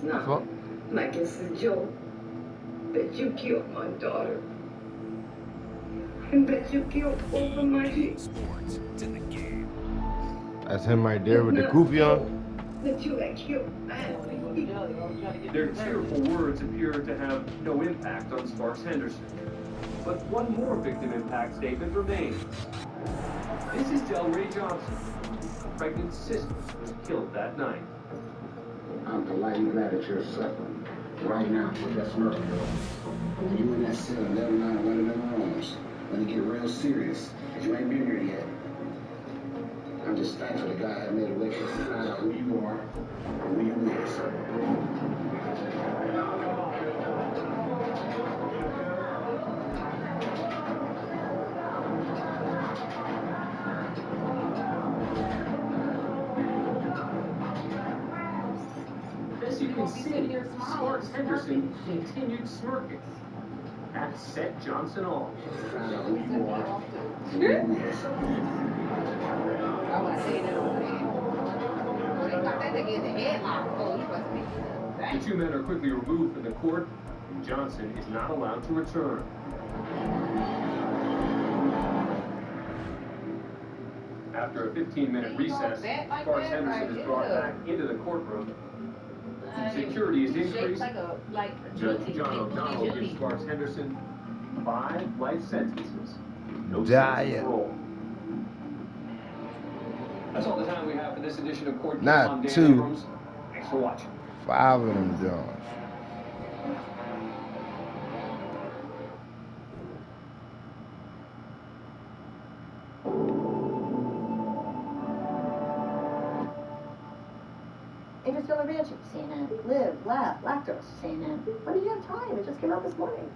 not like it's a joke that you killed my daughter. And that you killed over my head. Sports, it's in the game. That's him right there with the goofy on. That you had killed Their tearful words appear to have no impact on Sparks Henderson. But one more victim impact statement remains. This is Delray Johnson. A pregnant sister was killed that night. I'm politely glad that you're suffering. Right now, with that smirk, girl. When you in that cell, let alone one of them rooms. When it get real serious, you ain't been here yet. I'm just thankful the guy had made a way for us to find out who you are and who you is. As you can see, Sparks Henderson continued smirking. That set Johnson off. Find out who you are and who you is. I want to say that over there. They got that nigga in the headlock. Oh, he must be. The two men are quickly removed from the court, and Johnson is not allowed to return. After a 15-minute recess, Sparks Henderson is brought back into the courtroom. Security is increased. Judge John O'Donnell gives Sparks Henderson 5 life sentences. No sentence of parole. That's all the time we have for this edition of Court. Not 2. Thanks for watching. 5 of them Jones. If it's still adventure, CNN. Live, laugh, lactose, CNN. When did you have time? It just came out this morning.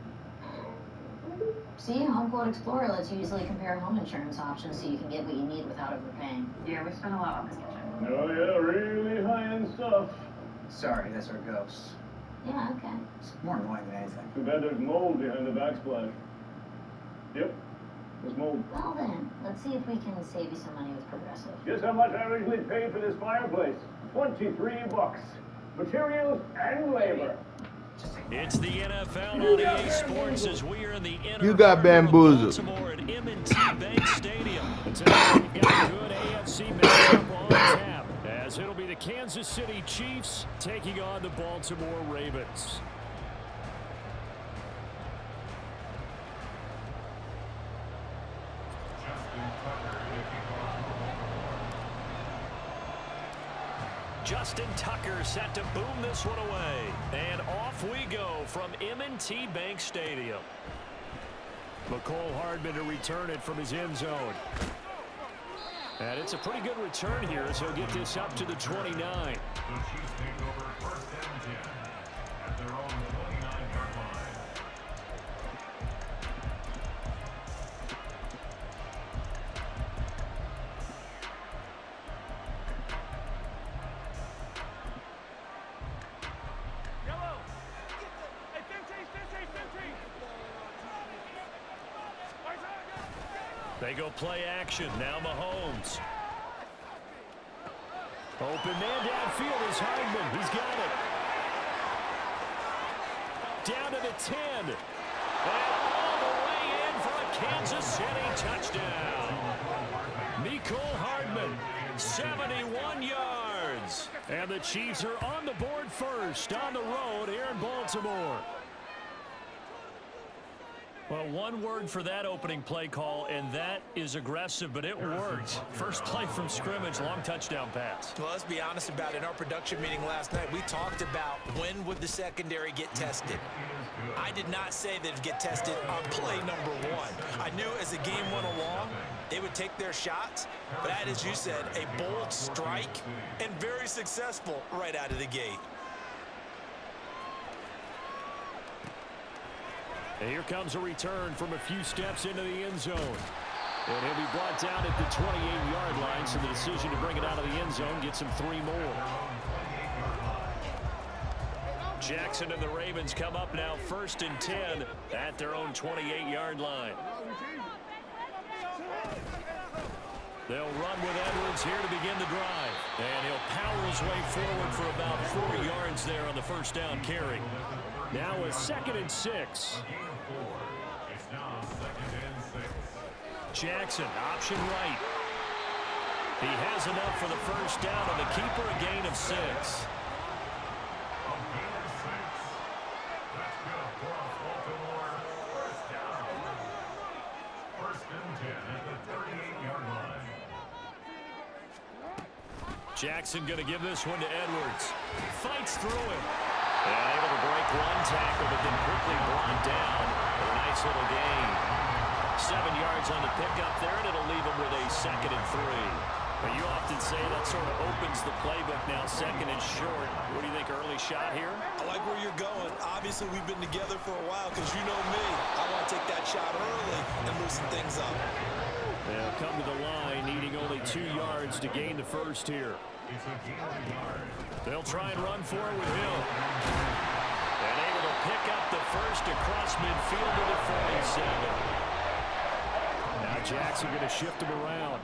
See, Home Quote Explorer lets you easily compare home insurance options so you can get what you need without overpaying. Yeah, we spent a lot on this kitchen. Oh yeah, really high-end stuff. Sorry, that's our ghost. Yeah, okay. It's more annoying than anything. Too bad there's mold behind the backsplash. Yep, there's mold. Well then, let's see if we can save you some money with Progressive. Guess how much I originally paid for this fireplace? $23. Materials and labor. It's the NFL on EA Sports as we are in the inner You got bamboozled. Baltimore at M&T Bank Stadium. Tonight we've got a good AFC matchup on tap as it'll be the Kansas City Chiefs taking on the Baltimore Ravens. Justin Tucker set to boom this one away. And off we go from M&T Bank Stadium. McCole Hardman to return it from his end zone. And it's a pretty good return here as he'll get this up to the 29. The Chiefs take over first and 10 at their own 29-yard line. They go play action. Now Mahomes. Open man downfield is Hardman. He's got it. Down to the 10. And all the way in for a Kansas City touchdown. McCole Hardman, 71 yards. And the Chiefs are on the board first on the road here in Baltimore. Well, one word for that opening play call, and that is aggressive, but it worked. First play from scrimmage, long touchdown pass. Well, let's be honest about it. In our production meeting last night, we talked about when would the secondary get tested. I did not say they'd get tested on play number 1. I knew as the game went along, they would take their shots, but that, as you said, a bold strike and very successful right out of the gate. And here comes a return from a few steps into the end zone. And he'll be brought down at the 28-yard line, so the decision to bring it out of the end zone gets him 3 more. Jackson and the Ravens come up now first and 10 at their own 28-yard line. They'll run with Edwards here to begin the drive. And he'll power his way forward for about 4 yards there on the first down carry. Now a 2nd and 6. Jackson, option right. He has enough for the first down, and the keeper a gain of 6. Jackson going to give this one to Edwards. Fights through him. And able to break one tackle, but then quickly brought down. A nice little gain. 7 yards on the pickup there, and it'll leave him with a 2nd and 3. But you often say that sort of opens the playbook now, 2nd and short. What do you think, early shot here? I like where you're going. Obviously, we've been together for a while because you know me. I want to take that shot early and loosen things up. They'll come to the line, needing only 2 yards to gain the first here. They'll try and run for it with Hill. And able to pick up the first across midfield to the 47. Now Jackson going to shift him around.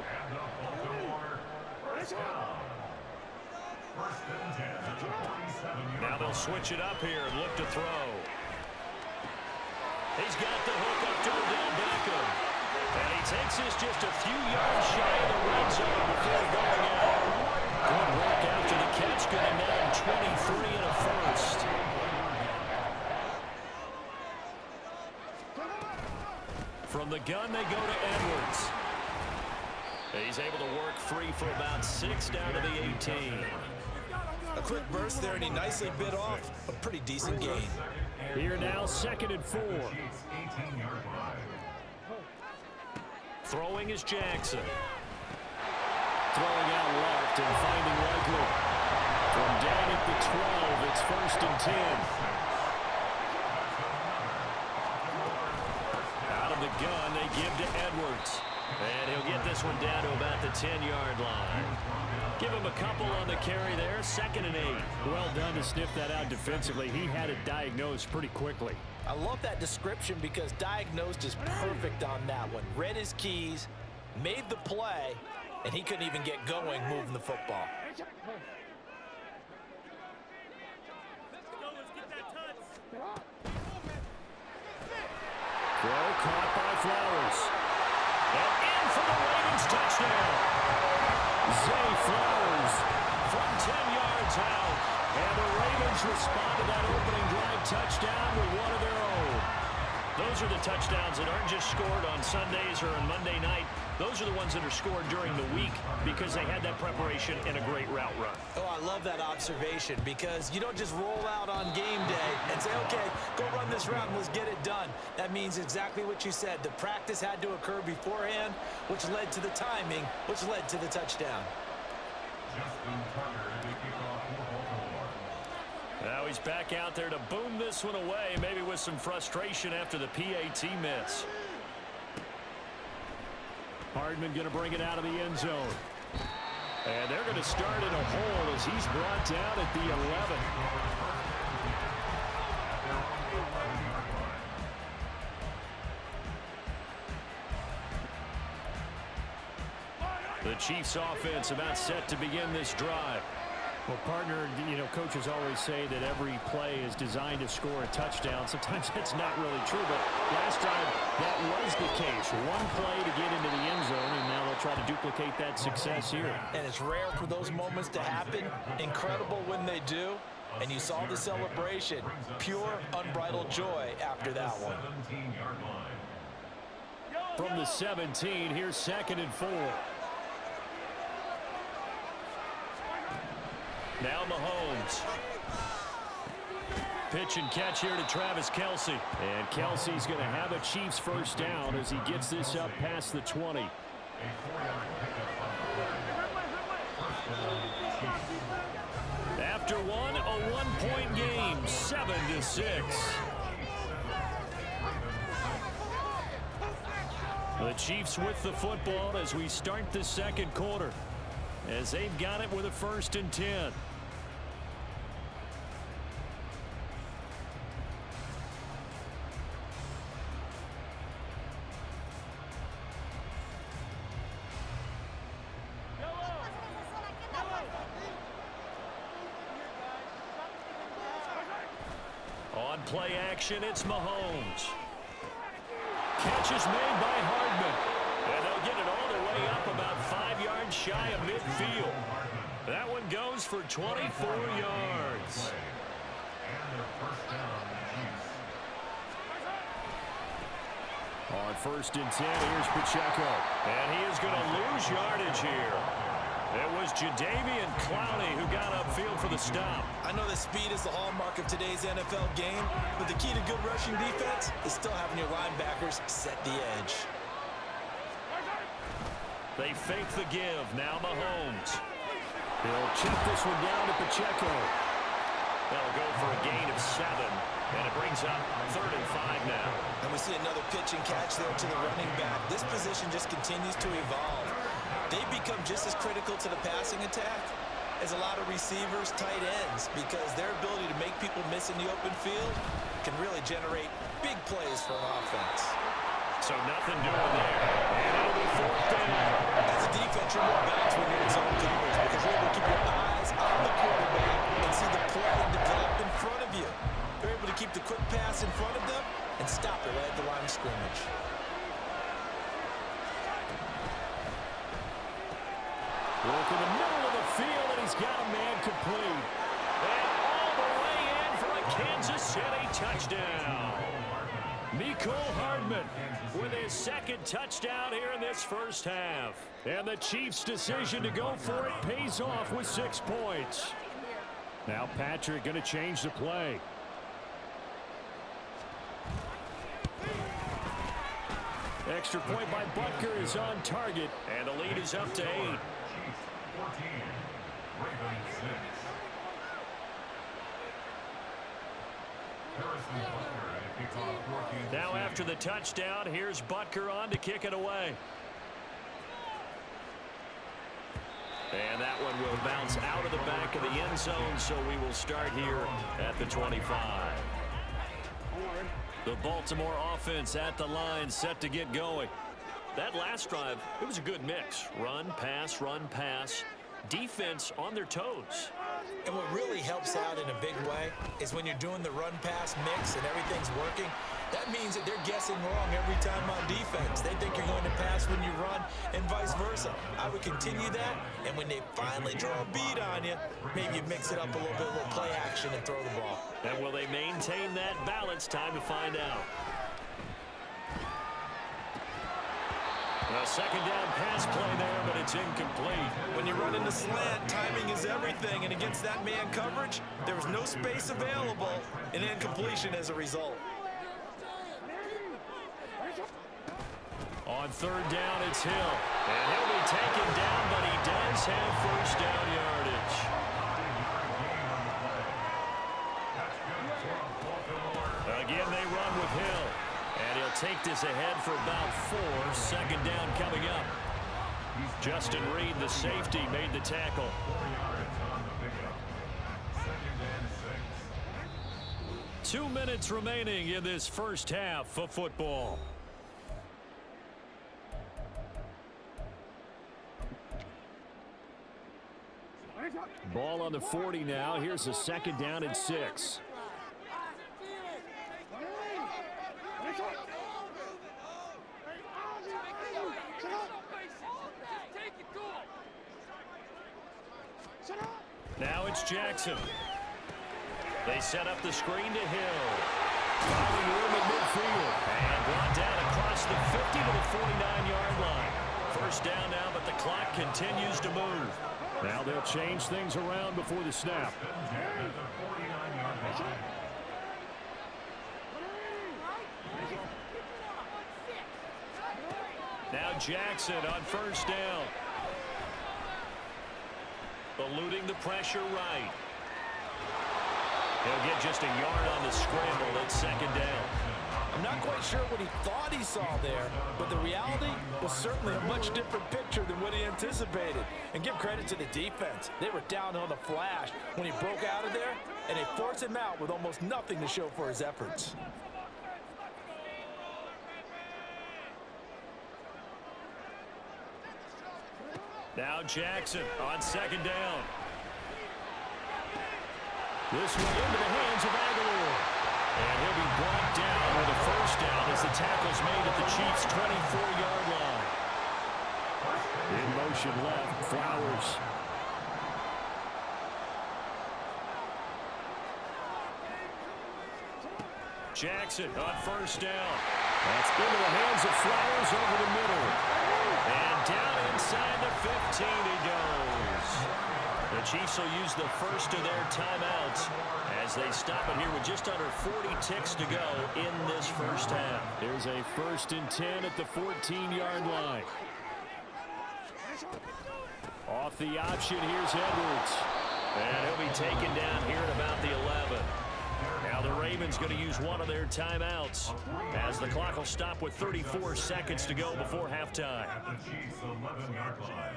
Now they'll switch it up here and look to throw. He's got the hook up to Odell Beckham. And he takes this just a few yards shy of the red zone before going out. Good work after the catch. Going to net him 23 and a first. From the gun, they go to Edwards. He's able to work free for about 6 down to the 18. A quick burst there, and he nicely bit off a pretty decent gain. Here now, 2nd and 4. Throwing is Jackson. Throwing out left and finding Likely. From down at the 12, it's 1st and 10. Out of the gun, they give to Edwards. And he'll get this one down to about the 10-yard line. Give him a couple on the carry there, 2nd and 8. Well done to sniff that out defensively. He had it diagnosed pretty quickly. I love that description because diagnosed is perfect on that one. Read his keys, made the play, and he couldn't even get going moving the football. Throw caught by Flowers. And in for the Ravens touchdown. Zay Flowers from 10 yards out. And the Ravens respond to that opening drive touchdown with one of their own. Those are the touchdowns that aren't just scored on Sundays or on Monday night. Those are the ones that are scored during the week because they had that preparation and a great route run. Oh, I love that observation because you don't just roll out on game day and say, okay, go run this route and let's get it done. That means exactly what you said. The practice had to occur beforehand, which led to the timing, which led to the touchdown. Now he's back out there to boom this one away, maybe with some frustration after the PAT miss. Hardman going to bring it out of the end zone. And they're going to start in a hole as he's brought down at the 11. The Chiefs offense about set to begin this drive. Well, partner, you know, coaches always say that every play is designed to score a touchdown. Sometimes that's not really true, but last time that was the case. One play to get into the end zone, and now they'll try to duplicate that success here. And it's rare for those moments to happen. Incredible when they do. And you saw the celebration. Pure, unbridled joy after that one. From the 17, here's 2nd and 4. Now Mahomes. Pitch and catch here to Travis Kelce. And Kelce's going to have a Chiefs first down as he gets this up past the 20. After one, a one-point game, 7-6. The Chiefs with the football as we start the second quarter, as they've got it with a 1st and 10. Play action, it's Mahomes. Catch is made by Hardman. And they'll get it all the way up about 5 yards shy of midfield. That one goes for 24 yards. On 1st and 10, here's Pacheco. And he is going to lose yardage here. It was Jadeveon Clowney who got upfield for the stop. I know that speed is the hallmark of today's NFL game, but the key to good rushing defense is still having your linebackers set the edge. They fake the give. Now Mahomes. He'll check this one down to Pacheco. They'll go for a gain of 7, and it brings up 3rd and 5 now. And we see another pitch and catch there to the running back. This position just continues to evolve. They become just as critical to the passing attack as a lot of receivers, tight ends, because their ability to make people miss in the open field can really generate big plays for an offense. So nothing doing there. And it'll be 4th down. As a defense, you're more balanced when you're in zone coverage because you're able to keep your eyes on the quarterback and see the play develop in front of you. They're able to keep the quick pass in front of them and stop it right at the line of scrimmage. Look in the middle of the field, and he's got a man complete. And all the way in for a Kansas City touchdown. Mecole Hardman with his 2nd touchdown here in this first half. And the Chiefs' decision to go for it pays off with 6 points. Now Patrick going to change the play. Extra point by Butker is on target, and the lead is up to 8. 14, Ravens 6. Now after the touchdown, here's Butker on to kick it away. And that one will bounce out of the back of the end zone, so we will start here at the 25. The Baltimore offense at the line, set to get going. That last drive, it was a good mix. Run, pass, defense on their toes. And what really helps out in a big way is when you're doing the run-pass mix and everything's working, that means that they're guessing wrong every time on defense. They think you're going to pass when you run and vice versa. I would continue that, and when they finally draw a beat on you, maybe you mix it up a little bit, a little play action and throw the ball. And will they maintain that balance? Time to find out. A 2nd down pass play there, but it's incomplete. When you run into slant, timing is everything, and against that man coverage, there was no space available, and incompletion as a result. On 3rd down, it's Hill. And he'll be taken down, but he does have 1st down yardage. Again, they run with Hill. And he'll take this ahead for about 4. 2nd down coming up. Justin Reed, the safety, made the tackle. 2 minutes remaining in this first half of football. Ball on the 40 now. Here's a 2nd down and 6. Now it's Jackson. They set up the screen to Hill. Finding room at midfield. And brought down across the 50 to the 49-yard line. 1st down now, but the clock continues to move. Now they'll change things around before the snap. Now Jackson on 1st down. Eluding the pressure right. He'll get just a yard on the scramble. It's 2nd down. I'm not quite sure what he thought he saw there, but the reality was certainly a much different picture than what he anticipated. And give credit to the defense. They were down on the flash when he broke out of there, and they forced him out with almost nothing to show for his efforts. Now Jackson on 2nd down. This one into the hands of Aguilar. And possession left. Flowers. Jackson on first down. That's into the hands of Flowers over the middle. And down inside the 15 he goes. The Chiefs will use the first of their timeouts as they stop it here with just under 40 ticks to go in this first half. There's a 1st and 10 at the 14-yard line. Off the option, here's Edwards. And he'll be taken down here at about the 11. Now the Ravens going to use one of their timeouts as the clock will stop with 34 seconds to go before halftime. At the Chiefs' 11-yard line.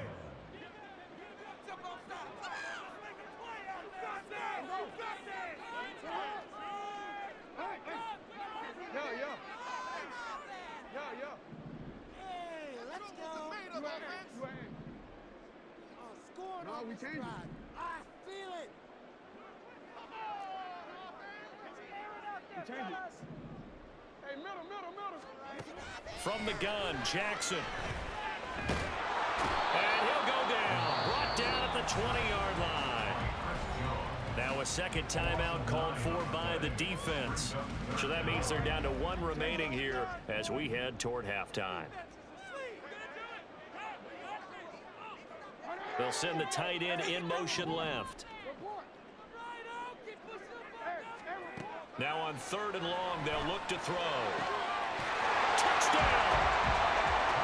No, we changed it. I feel it. Change it. Hey, middle. From the gun, Jackson. And he'll go down. Brought down at the 20-yard line. Now a second timeout called for by the defense. So that means they're down to 1 remaining here as we head toward halftime. They'll send the tight end in motion left. Now on 3rd and long, they'll look to throw. Touchdown!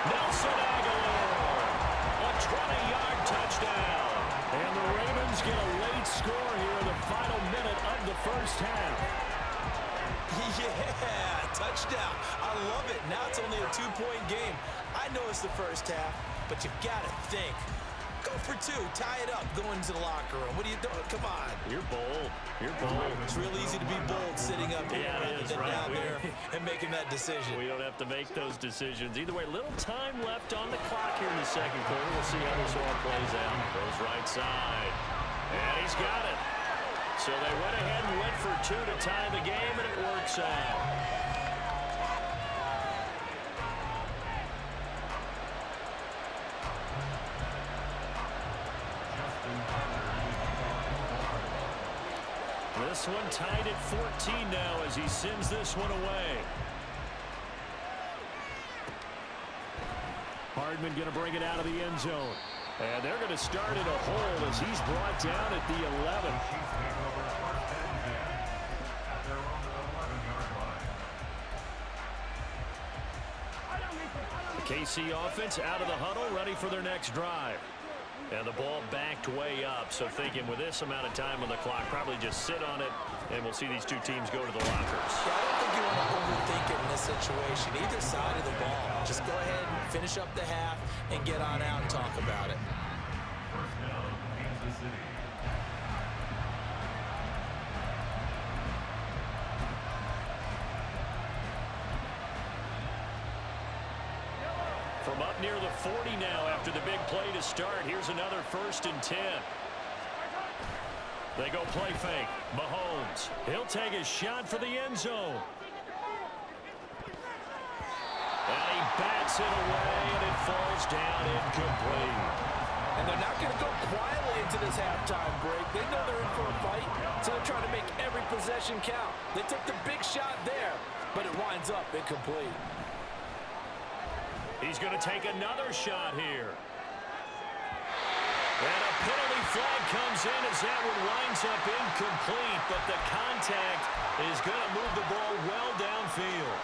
Nelson Aguilar! A 20-yard touchdown! And the Ravens get a late score here in the final minute of the first half. Yeah, touchdown. I love it. Now it's only a 2-point game. I know it's the first half, but you've got to think. Go for 2. Tie it up. Go into the locker room. What are you doing? Come on. You're bold. You're bold. It's real easy to be bold sitting up here rather than down there and making that decision. We don't have to make those decisions. Either way, little time left on the clock here in the second quarter. We'll see how this all plays out. Goes right side. And he's got it. So they went ahead and went for 2 to tie the game, and it works out. This one tied at 14 now as he sends this one away. Hardman going to bring it out of the end zone. And they're going to start at a hole as he's brought down at the 11. The KC offense out of the huddle, ready for their next drive. And the ball backed way up, so thinking with this amount of time on the clock, probably just sit on it, and we'll see these two teams go to the lockers. Yeah, I don't think you want to overthink it in this situation. Either side of the ball. Just go ahead and finish up the half and get on out and talk about it. First down, Kansas City. From up near the 40 now after the big play to start. Here's another 1st and 10. They go play fake. Mahomes. He'll take a shot for the end zone. And he bats it away, and it falls down incomplete. And they're not going to go quietly into this halftime break. They know they're in for a fight, so they're trying to make every possession count. They took the big shot there, but it winds up incomplete. He's going to take another shot here. And a penalty flag comes in as that one winds up incomplete, but the contact is going to move the ball well downfield.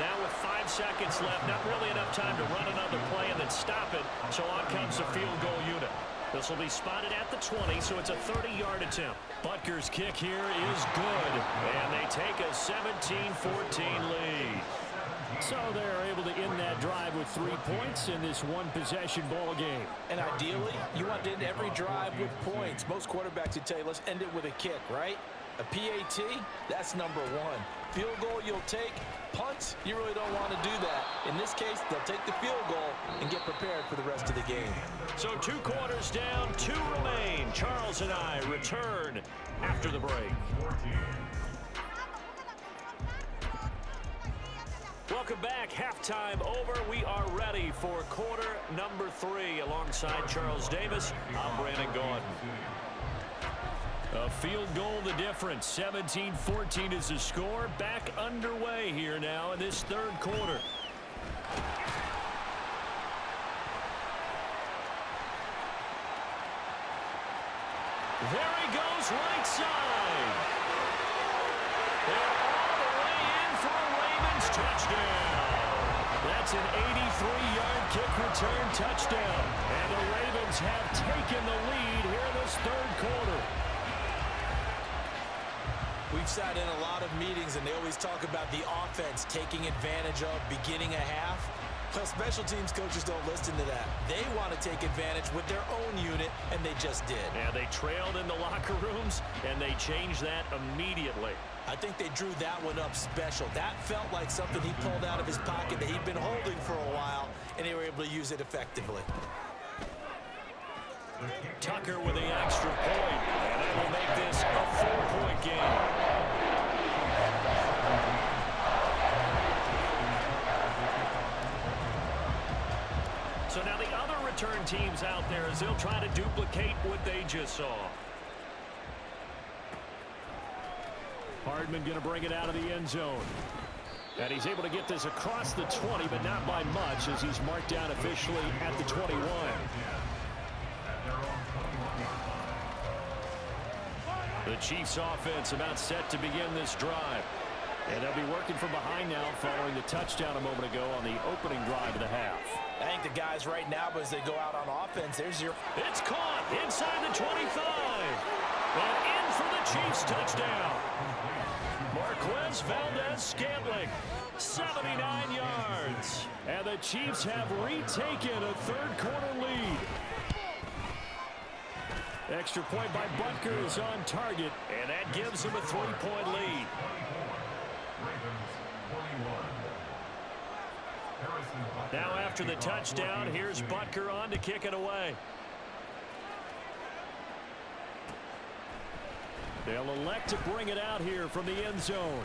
Now with 5 seconds left, not really enough time to run another play and then stop it, so on comes the field goal unit. This will be spotted at the 20, so it's a 30-yard attempt. Butker's kick here is good, and they take a 17-14 lead. So they're able to end that drive with 3 points in this one-possession ball game. And ideally, you want to end every drive with points. Most quarterbacks would tell you, let's end it with a kick, right? A PAT, that's number 1. Field goal you'll take. Punts, you really don't want to do that. In this case, they'll take the field goal and get prepared for the rest of the game. So 2 quarters down, 2 remain. Charles and I return after the break. Welcome back. Halftime over. We are ready for quarter number 3. Alongside Charles Davis, I'm Brandon Gaudin. A field goal the difference. 17-14 is the score. Back underway here now in this third quarter. There he goes, right side. They're all the way in for a Ravens touchdown. That's an 83-yard kick return touchdown. And the Ravens have taken the lead here in this third quarter. We've sat in a lot of meetings, and they always talk about the offense taking advantage of beginning a half. Well, special teams coaches don't listen to that. They want to take advantage with their own unit, and they just did. Yeah, they trailed in the locker rooms, and they changed that immediately. I think they drew that one up special. That felt like something he pulled out of his pocket that he'd been holding for a while, and they were able to use it effectively. Tucker with the extra point, and that will make this a 4-point game. So now the other return teams out there as they'll try to duplicate what they just saw. Hardman going to bring it out of the end zone. And he's able to get this across the 20, but not by much as he's marked down officially at the 21. The Chiefs offense about set to begin this drive. And they'll be working from behind now following the touchdown a moment ago on the opening drive of the half. I think the guys right now, as they go out on offense, there's your... It's caught inside the 25. And in for the Chiefs touchdown. Marquez Valdez-Scantling, 79 yards. And the Chiefs have retaken a third quarter lead. Extra point by Butker is on target, and that gives him a 3-point lead. Now after the touchdown, here's Butker on to kick it away. They'll elect to bring it out here from the end zone.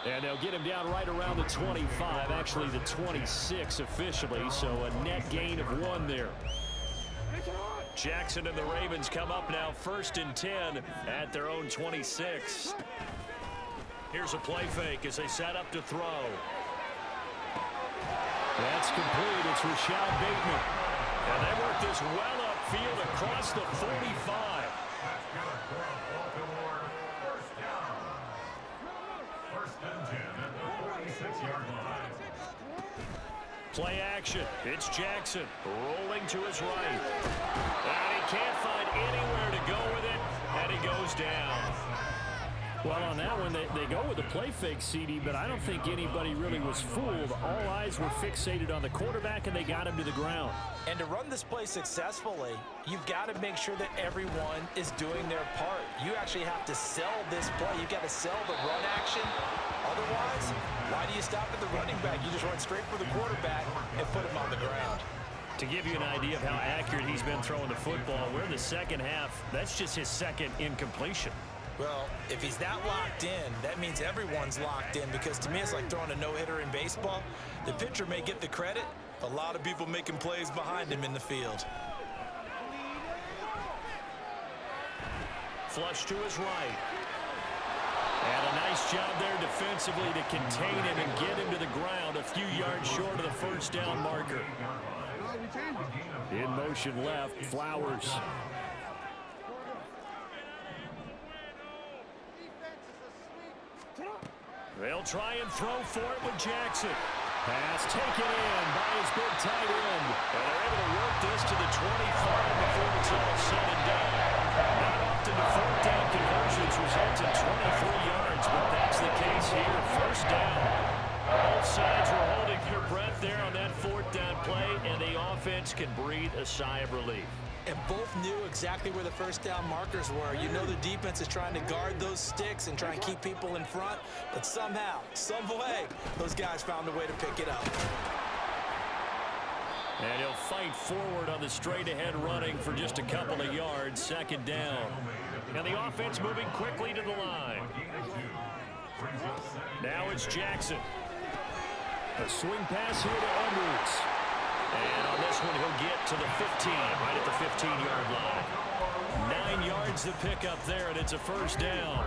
And they'll get him down right around the 25, actually the 26 officially, so a net gain of 1 there. Jackson and the Ravens come up now 1st and 10 at their own 26. Here's a play fake as they set up to throw. That's complete. It's Rashad Bateman. And they work this well upfield across the 45. Play action. It's Jackson rolling to his right. And he can't find anywhere to go with it, and he goes down. Well, on that one, they go with the play fake, CD, but I don't think anybody really was fooled. All eyes were fixated on the quarterback, and they got him to the ground. And to run this play successfully, you've got to make sure that everyone is doing their part. You actually have to sell this play. You've got to sell the run action. Otherwise, why do you stop at the running back? You just run straight for the quarterback and put him on the ground. To give you an idea of how accurate he's been throwing the football, we're in the second half. That's just his second incompletion. Well, if he's that locked in, that means everyone's locked in, because to me it's like throwing a no-hitter in baseball. The pitcher may get the credit, a lot of people making plays behind him in the field. Flush to his right. And a nice job there defensively to contain him and get him to the ground a few yards short of the first down marker. In motion left, Flowers. They'll try and throw for it with Jackson. Pass taken in by his big tight end. And they're able to work this to the 25 before it's all said and done. Not often the 4th down conversions result in 23 yards, but that's the case here. First down. Both sides were holding their breath there on that 4th down play, and the offense can breathe a sigh of relief. And both knew exactly where the first down markers were. You know the defense is trying to guard those sticks and try and keep people in front, but somehow, some way, those guys found a way to pick it up. And he'll fight forward on the straight-ahead running for just a couple of yards, 2nd down. And the offense moving quickly to the line. Now it's Jackson. A swing pass here to Edwards. And on this one, he'll get to the 15, right at the 15-yard line. 9 yards to pick up there, and it's a first down.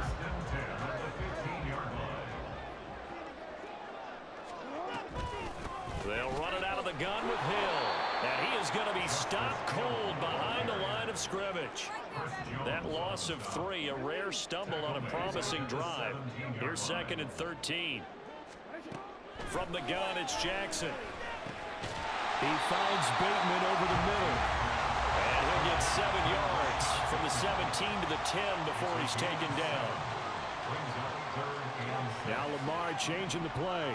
They'll run it out of the gun with Hill. And he is going to be stopped cold behind the line of scrimmage. That loss of 3, a rare stumble on a promising drive. Here's 2nd and 13. From the gun, it's Jackson. He finds Bateman over the middle. And he'll get 7 yards from the 17 to the 10 before he's taken down. Now Lamar changing the play.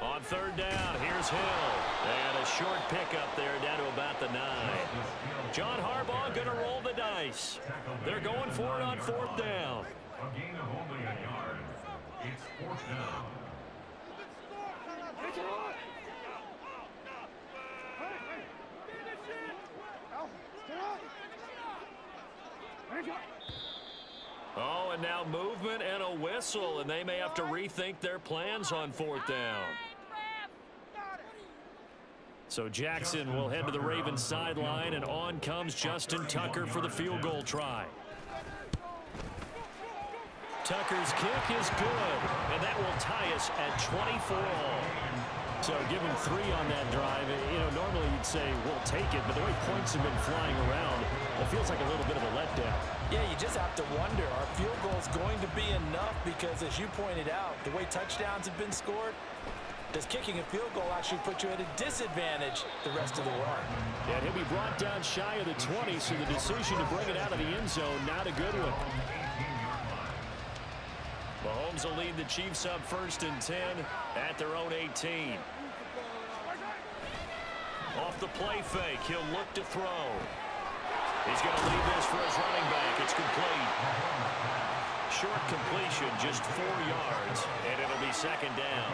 On 3rd down, here's Hill. And a short pickup there down to about the 9. John Harbaugh going to roll the dice. They're going for it on 4th down. A gain of only a yard. It's 4th down. Oh, and now movement and a whistle, and they may have to rethink their plans on 4th down. So Jackson will head to the Ravens sideline, and on comes Justin Tucker for the field goal try. Tucker's kick is good, and that will tie us at 24 all. So give him 3 on that drive. You know, normally you'd say, we'll take it, but the way points have been flying around, it feels like a little bit of a letdown. Yeah, you just have to wonder, are field goals going to be enough? Because as you pointed out, the way touchdowns have been scored, does kicking a field goal actually put you at a disadvantage the rest of the way? Yeah, he'll be brought down shy of the 20, so the decision to bring it out of the end zone, not a good one. Mahomes will lead the Chiefs up 1st and 10 at their own 18. Off the play fake, he'll look to throw. He's going to leave this for his running back. It's complete. Short completion, just 4 yards, and it'll be 2nd down.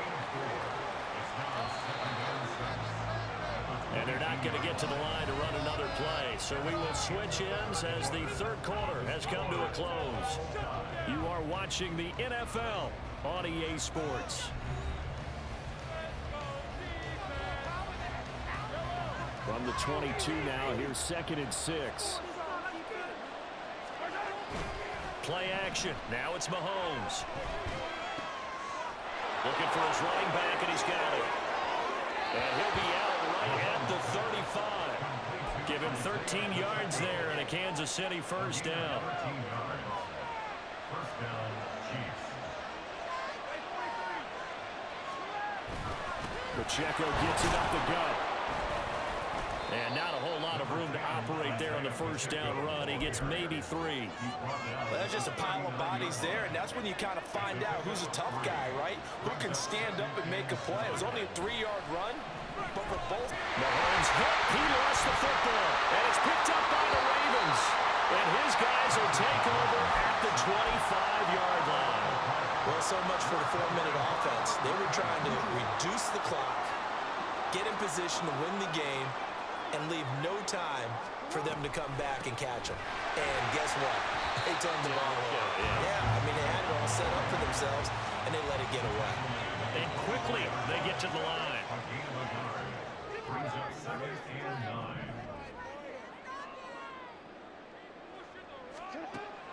And they're not going to get to the line to run another play. So we will switch ends as the 3rd quarter has come to a close. You are watching the NFL on EA Sports. From the 22 now, here's 2nd and 6. Play action. Now it's Mahomes. Looking for his running back, and he's got it. And he'll be out right at the 35. Give him 13 yards there and a Kansas City 1st down. Pacheco gets it up the gut. And not a whole lot of room to operate there on the 1st down run. He gets maybe 3. Well, that's just a pile of bodies there, and that's when you kind of find out who's a tough guy, right? Who can stand up and make a play. It was only a 3-yard run, but for both. Mahomes hit. He lost the football, and it's picked up by the Ravens. And his guys will take over at the 25-yard line. Well, so much for the 4-minute offense. They were trying to reduce the clock, get in position to win the game, and leave no time for them to come back and catch them. And guess what? They turned the ball over. Yeah, I mean, they had it all set up for themselves, and they let it get away. And quickly, they get to the line.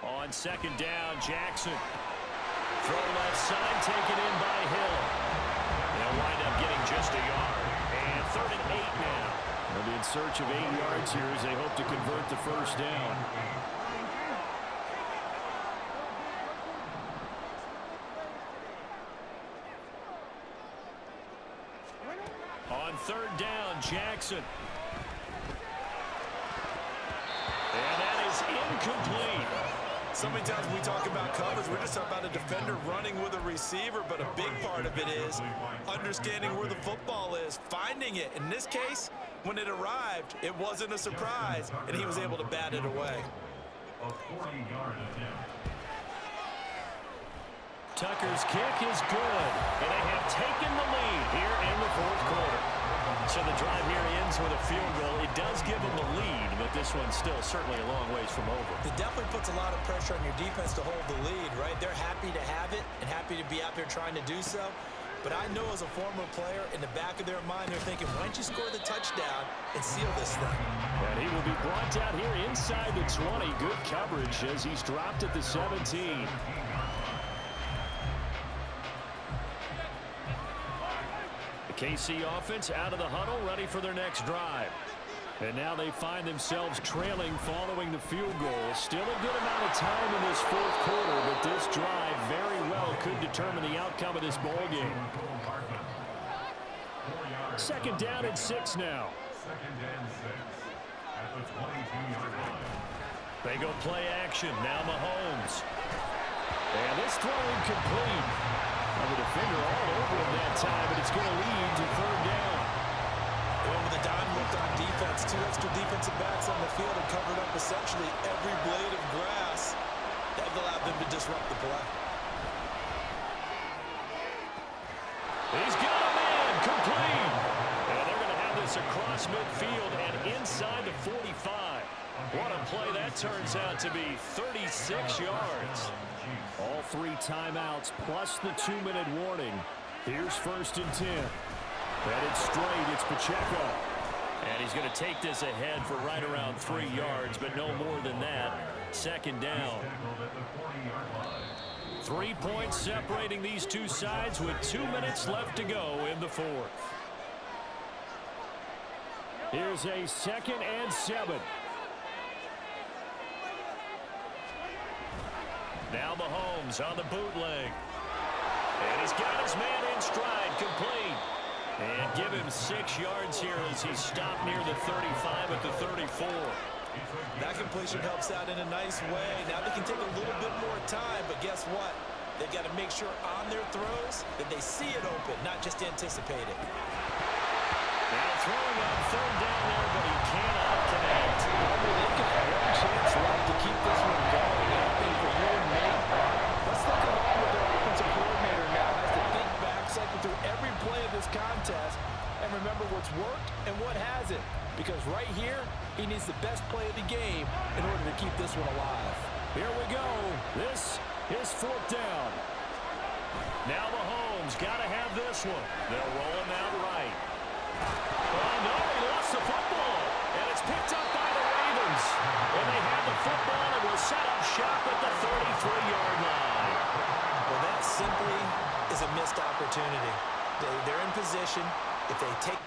On 2nd down, Jackson. Throw left side, taken in by Hill. They'll wind up getting just a yard. And 3rd and 8 now. They'll be in search of 8 yards here as they hope to convert the 1st down. On 3rd down, Jackson. And that is incomplete. So many times when we talk about coverage, we're just talking about a defender running with a receiver, but a big part of it is understanding where the football is, finding it. In this case, when it arrived, it wasn't a surprise, and he was able to bat it away. A 40-yard attempt. Tucker's kick is good, and they have taken the lead here in the fourth quarter. So the drive here ends with a field goal. It does give them the lead, but this one's still certainly a long ways from over. It definitely puts a lot of pressure on your defense to hold the lead, right? They're happy to have it and happy to be out there trying to do so. But I know as a former player, in the back of their mind, they're thinking, why don't you score the touchdown and seal this thing? And he will be brought down here inside the 20. Good coverage as he's dropped at the 17. The KC offense out of the huddle, ready for their next drive. And now they find themselves trailing following the field goal. Still a good amount of time in this fourth quarter, but this drive very well could determine the outcome of this ball game. Second down and 6 now. Second and 6 at the 22-yard line. They go play action. Now Mahomes. And this throw incomplete. The defender all over him that time, but it's going to lead to third down. And with the dime looked on defense, 2 extra defensive backs on the field and covered up essentially every blade of grass. That allowed them to disrupt the play. He's got a man, complete. And they're going to have this across midfield and inside the 45. What a play that turns out to be, 36 yards. All 3 timeouts plus the 2-minute warning. Here's first and 10. Headed straight, it's Pacheco. And he's going to take this ahead for right around 3 yards, but no more than that. Second down. 3 points separating these two sides with 2 minutes left to go in the fourth. Here's a 2nd and 7. Now Mahomes on the bootleg. And he's got his man in stride, complete. And give him 6 yards here as he's stopped near the 35 at the 34. That completion helps out in a nice way. Now they can take a little bit more time, but guess what? They've got to make sure on their throws that they see it open, not just anticipate it. Now throwing on third down there, but he cannot connect. They've got one chance left to keep this one going. And I think for you and me, let's look along with their offensive coordinator now has to think back, cycle through every play of this contest, and remember what's worked and what hasn't. Because right here, he needs the best play of the game in order to keep this one alive. Here we go. This is 4th down. Now Mahomes got to have this one. They'll roll him out right. Oh, no, he lost the football. And it's picked up by the Ravens. And they have the football and will set up shop at the 33-yard line. Well, that simply is a missed opportunity. They're in position. If they take...